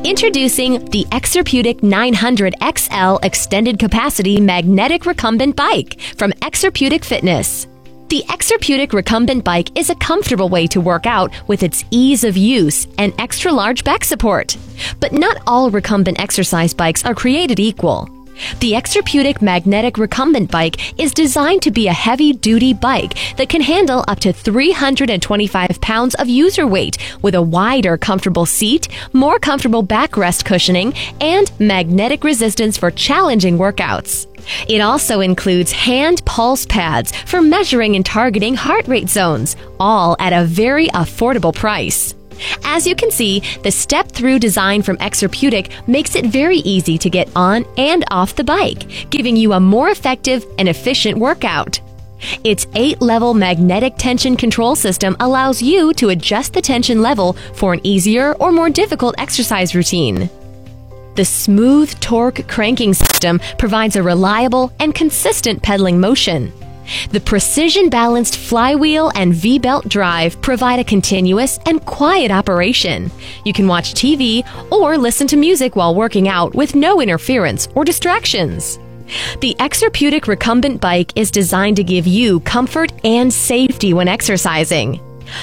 Introducing the Exerputic 900 XL Extended Capacity Magnetic Recumbent Bike from Exerputic Fitness. The Exerputic Recumbent Bike is a comfortable way to work out with its ease of use and extra-large back support. But not all recumbent exercise bikes are created equal. The Exerputic Magnetic Recumbent Bike is designed to be a heavy-duty bike that can handle up to 325 pounds of user weight with a wider, comfortable seat, more comfortable backrest cushioning, and magnetic resistance for challenging workouts. It also includes hand pulse pads for measuring and targeting heart rate zones, all at a very affordable price. As you can see, the step-through design from Exerputic makes it very easy to get on and off the bike, giving you a more effective and efficient workout. Its 8-level magnetic tension control system allows you to adjust the tension level for an easier or more difficult exercise routine. The smooth torque cranking system provides a reliable and consistent pedaling motion. The precision-balanced flywheel and V-belt drive provide a continuous and quiet operation. You can watch TV or listen to music while working out with no interference or distractions. The Exerputic Recumbent Bike is designed to give you comfort and safety when exercising.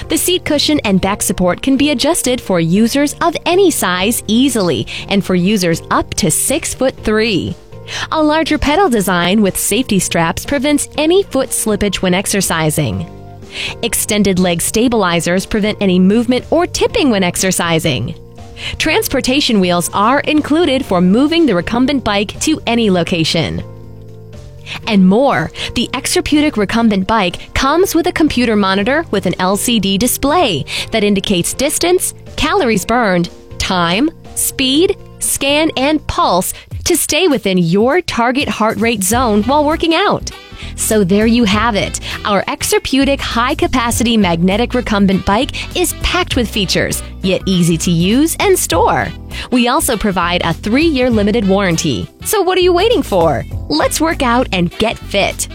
The seat cushion and back support can be adjusted for users of any size easily and for users up to 6'3". A larger pedal design with safety straps prevents any foot slippage when exercising. Extended leg stabilizers prevent any movement or tipping when exercising. Transportation wheels are included for moving the recumbent bike to any location. And more, the Exerputic Recumbent Bike comes with a computer monitor with an LCD display that indicates distance, calories burned, time, speed, scan, and pulse to stay within your target heart rate zone while working out. So there you have it. Our Exerputic high-capacity magnetic recumbent bike is packed with features, yet easy to use and store. We also provide a 3-year limited warranty. So what are you waiting for? Let's work out and get fit.